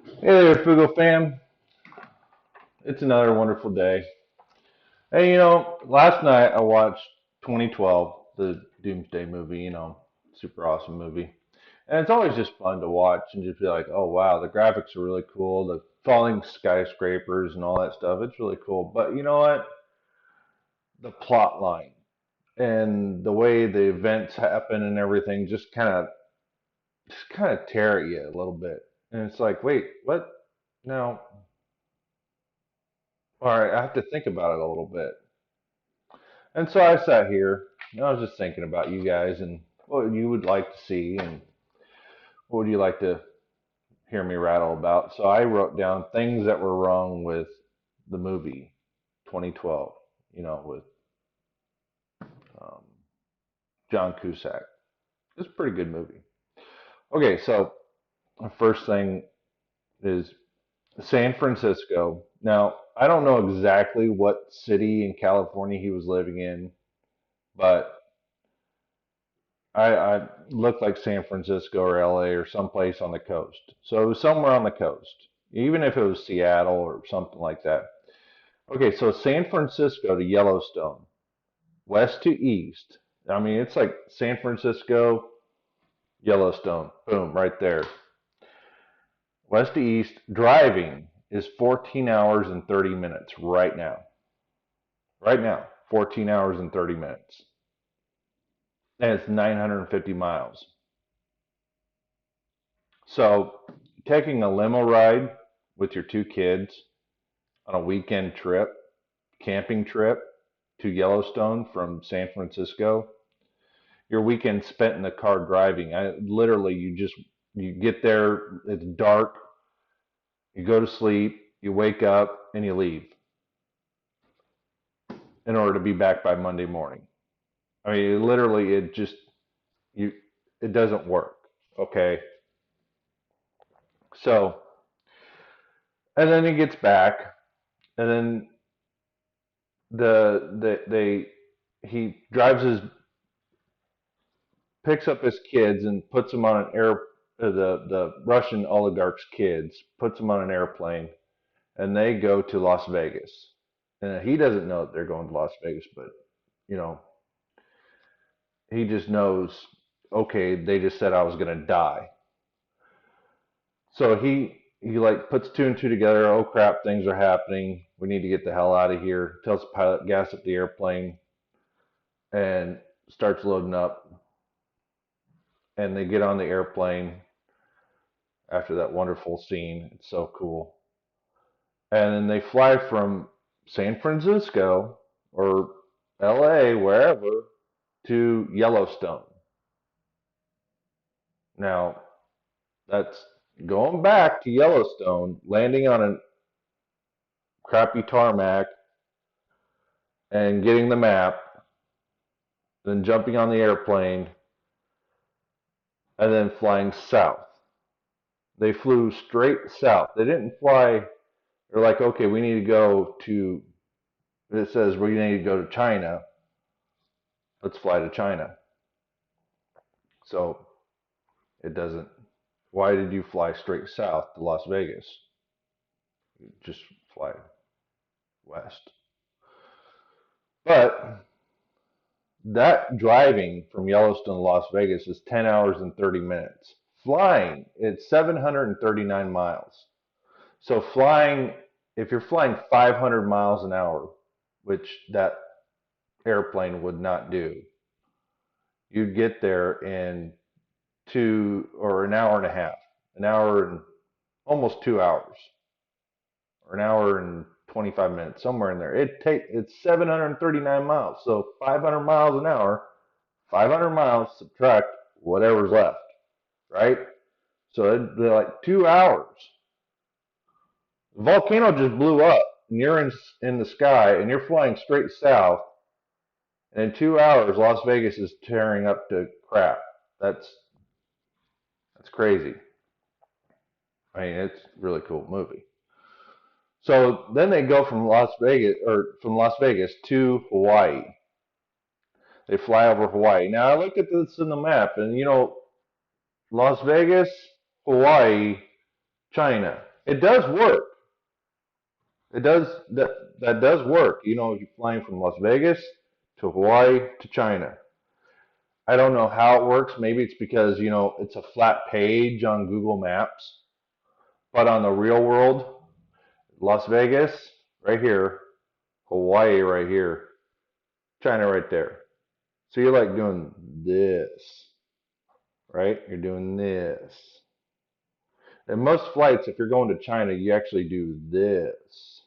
Hey there, Fugo fam. It's another wonderful day. Hey, last night I watched 2012, the Doomsday movie, super awesome movie. And it's always just fun to watch and just be like, oh wow, the graphics are really cool, the falling skyscrapers and all that stuff. It's really cool. But you know what? The plot line and the way the events happen and everything just kind of tear at you a little bit. And it's like, wait, what? No. All right, I have to think about it a little bit. And so I sat here and I was just thinking about you guys and what you would like to see and what would you like to hear me rattle about. So I wrote down things that were wrong with the movie 2012, with um, John Cusack. It's a pretty good movie. Okay, so the first thing is San Francisco. Now, I don't know exactly what city in California he was living in, but I looked like San Francisco or LA or someplace on the coast. So it was somewhere on the coast, even if it was Seattle or something like that. Okay, so San Francisco to Yellowstone, west to east. I mean, it's like San Francisco, Yellowstone, boom, right there. West to east, driving is 14 hours and 30 minutes right now. Right now, 14 hours and 30 minutes. And it's 950 miles. So taking a limo ride with your two kids on a weekend trip, camping trip to Yellowstone from San Francisco, your weekend spent in the car driving. I literally you get there, it's dark, you go to sleep, you wake up and you leave in order to be back by Monday morning. I mean, literally you it doesn't work. Okay. So, and then he gets back and then he drives his picks up his kids and puts them on an the Russian oligarch's kids puts them on an airplane and they go to Las Vegas. And he doesn't know that they're going to Las Vegas, but you know, he just knows, okay, they just said I was going to die. So he like puts two and two together. Oh crap, things are happening. We need to get the hell out of here. Tells the pilot gas up the airplane and starts loading up. And they get on the airplane after that wonderful scene. It's so cool. And then they fly from San Francisco or LA, wherever, to Yellowstone. Now, that's going back to Yellowstone, landing on a crappy tarmac and getting the map, then jumping on the airplane, and then flying south. They flew straight south. They didn't fly, they're like, okay, we need to go to, it says we need to go to China. Let's fly to China. So it doesn't. Why did you fly straight south to Las Vegas? You just fly west. But that driving from Yellowstone to Las Vegas is 10 hours and 30 minutes. Flying, it's 739 miles. So flying, if you're flying 500 miles an hour, which that airplane would not do, you'd get there in an hour and a half, an hour and almost 2 hours, or an hour and 25 minutes, somewhere in there. It's 739 miles, so 500 miles an hour, 500 miles subtract whatever's left, right? So it'd be like 2 hours. The volcano just blew up, and you're in the sky, and you're flying straight south, and in 2 hours, Las Vegas is tearing up to crap. That's that's crazy. I mean, it's a really cool movie. So then they go from Las Vegas to Hawaii. They fly over Hawaii. Now I looked at this in the map, and Las Vegas, Hawaii, China. It does work. It does that does work. You know, you're flying from Las Vegas to Hawaii to China. I don't know how it works. Maybe it's because, you know, it's a flat page on Google Maps, but on the real world, Las Vegas right here, Hawaii right here, China right there. So you're like doing this, right? You're doing this. And most flights, if you're going to China, you actually do this.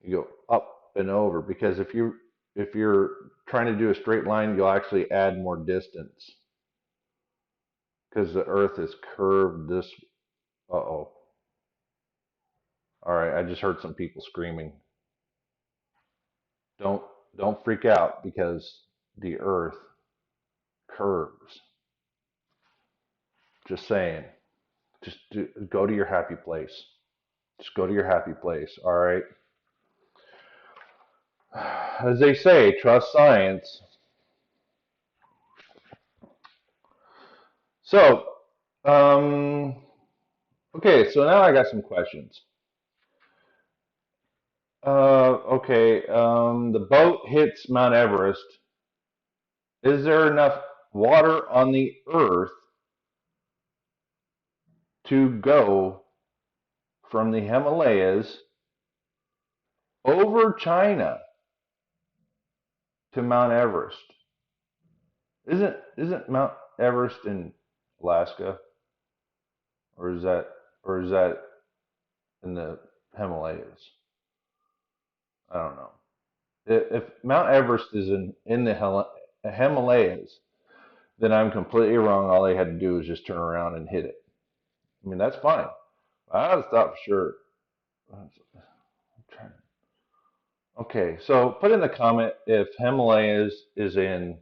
You go up and over because if you're trying to do a straight line, you'll actually add more distance because the Earth is curved this. Uh-oh. All right, I just heard some people screaming. Don't don't freak out because the Earth curves. Just saying. Go to your happy place. Just go to your happy place. All right. As they say, trust science. So, um, okay. So now I got some questions. Okay. The boat hits Mount Everest. Is there enough water on the Earth to go from the Himalayas over China to Mount Everest? Isn't Mount Everest in Alaska, or is that in the Himalayas? I don't know. If Mount Everest is in the Himalayas, then I'm completely wrong. All they had to do was just turn around and hit it. I mean, that's fine. I just thought for sure. I'm trying- Okay, so put in the comment if Himalayas is in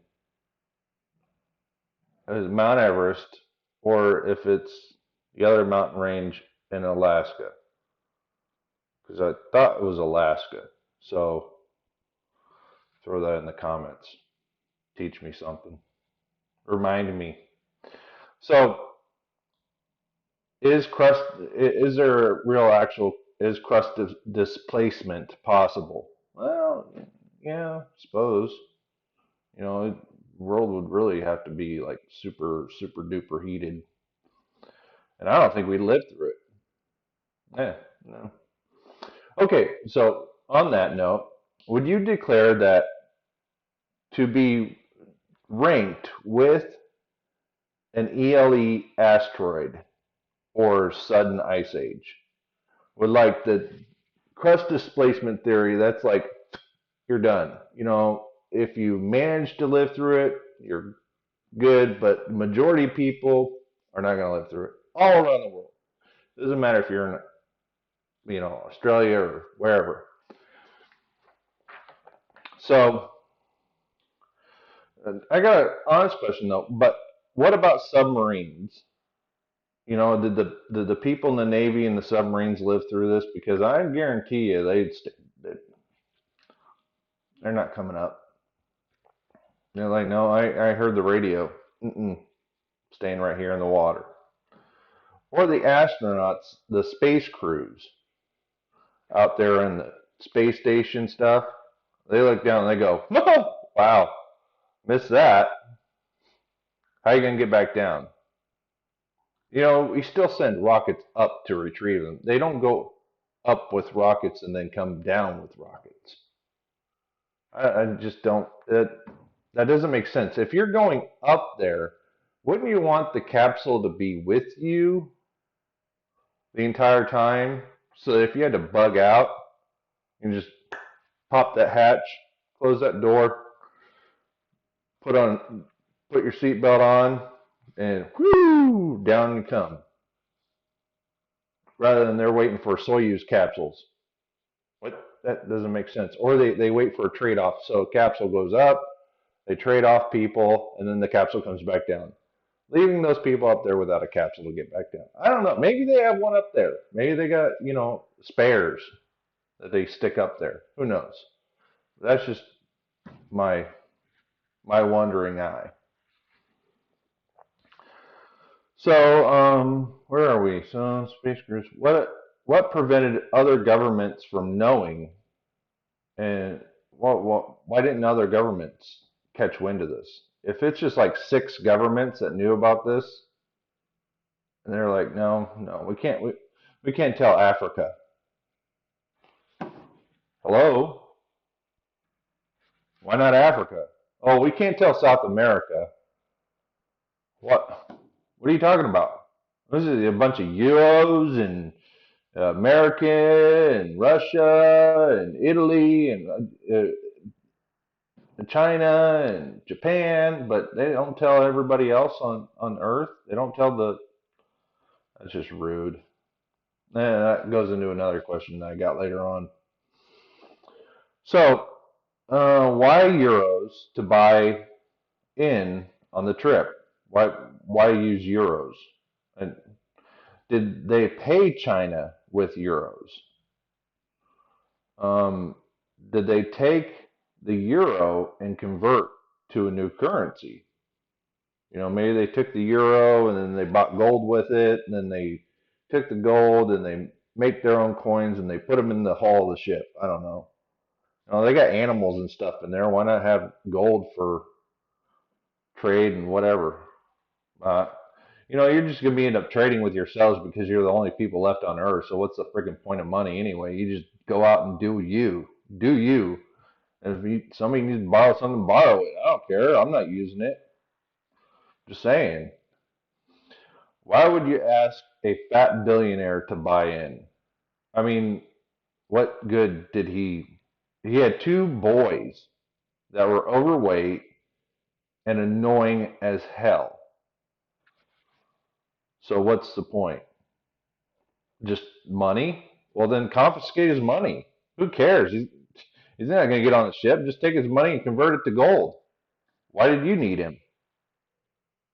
Mount Everest or if it's the other mountain range in Alaska, because I thought it was Alaska. So throw that in the comments. Teach me something. Remind me. So is there real actual is crust displacement possible? Well, yeah, suppose. You know, the world would really have to be like super duper heated, and I don't think we'd live through it. Yeah, no. Okay, so on that note, would you declare that to be ranked with an ELE asteroid or sudden ice age? With like the crust displacement theory, that's like you're done. You know, if you manage to live through it, you're good, but the majority of people are not going to live through it all around the world. It doesn't matter if you're in, Australia or wherever. So I got an honest question though, but what about submarines? You know, did the people in the Navy and the submarines live through this? Because I guarantee you they're not coming up. They're like, no, I heard the radio. Mm-mm, staying right here in the water. Or the astronauts, the space crews out there in the space station stuff. They look down and they go, oh, wow, missed that. How are you going to get back down? You know, we still send rockets up to retrieve them. They don't go up with rockets and then come down with rockets. I just don't. That doesn't make sense. If you're going up there, wouldn't you want the capsule to be with you the entire time? So that if you had to bug out, you can just pop that hatch, close that door, put on, put your seatbelt on, and whoo, down you come. Rather than they're waiting for Soyuz capsules. What? That doesn't make sense. Or they wait for a trade off. So a capsule goes up, they trade off people, and then the capsule comes back down, leaving those people up there without a capsule to get back down. I don't know. Maybe they have one up there. Maybe they got, spares that they stick up there. Who knows? That's just my wandering eye. So, where are we? So, space groups. What prevented other governments from knowing, and why didn't other governments catch wind of this? If it's just like six governments that knew about this, and they're like, no, no, we can't tell Africa. Hello, why not Africa? Oh, we can't tell South America. What? What are you talking about? This is a bunch of Euros and America and Russia and Italy and China and Japan, but they don't tell everybody else on Earth. They don't tell the. That's just rude. That goes into another question that I got later on. So, why euros to buy in on the trip? Why use euros? And did they pay China with euros? Um, did they take the euro and convert to a new currency? Maybe they took the euro and then they bought gold with it, and then they took the gold and they make their own coins and they put them in the hull of the ship. I don't know. They got animals and stuff in there. Why not have gold for trade and whatever? Uh, you're just gonna be end up trading with yourselves because you're the only people left on Earth. So what's the freaking point of money anyway? You just go out and do you. And if somebody needs to borrow something, borrow it. I don't care. I'm not using it. Just saying. Why would you ask a fat billionaire to buy in? I mean, what good did he? He had two boys that were overweight and annoying as hell. So what's the point? Just money? Well, then confiscate his money. Who cares? He's not going to get on the ship. Just take his money and convert it to gold. Why did you need him?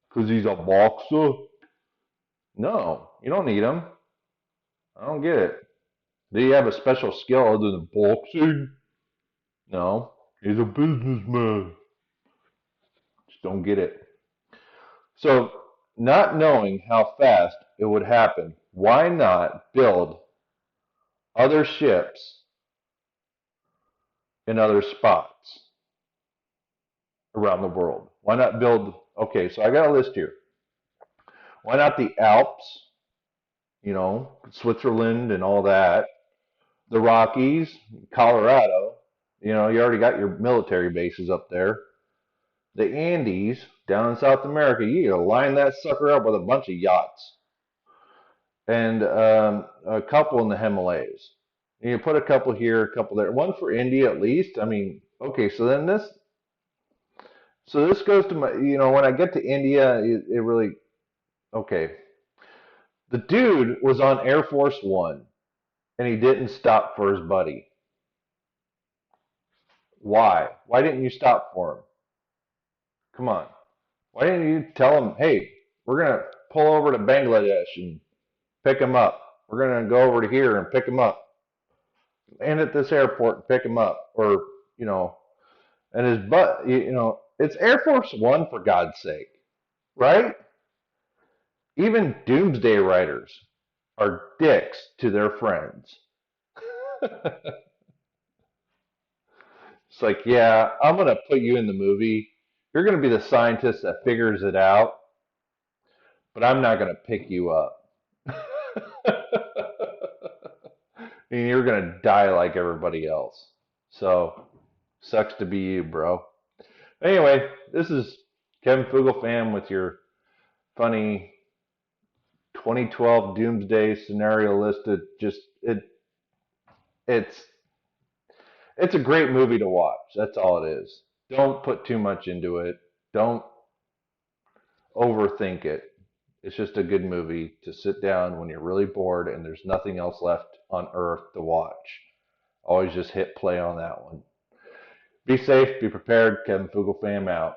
Because he's a boxer? No, you don't need him. I don't get it. Do you have a special skill other than boxing? No, he's a businessman. Just don't get it. So, not knowing how fast it would happen, why not build other ships in other spots around the world? Why not build? Okay, so I got a list here. Why not the Alps, Switzerland and all that? The Rockies, Colorado, you already got your military bases up there. The Andes down in South America, you gotta line that sucker up with a bunch of yachts and a couple in the Himalayas. You put a couple here, a couple there, one for India at least. I mean, okay, so this goes to my, when I get to India, it really, okay. The dude was on Air Force One and he didn't stop for his buddy. Why? Why didn't you stop for him? Come on. Why didn't you tell him, hey, we're going to pull over to Bangladesh and pick him up? We're going to go over to here and pick him up. And at this airport and pick him up. Or, and his butt, it's Air Force One for God's sake, right? Even doomsday writers are dicks to their friends. It's like, yeah, I'm going to put you in the movie. You're going to be the scientist that figures it out, but I'm not going to pick you up. And you're going to die like everybody else. So, sucks to be you, bro. Anyway, this is Kevin Fugel with your funny 2012 doomsday scenario listed. It's it's a great movie to watch. That's all it is. Don't put too much into it. Don't overthink it. It's just a good movie to sit down when you're really bored and there's nothing else left on earth to watch. Always just hit play on that one. Be safe, be prepared. Kevin Fugel out.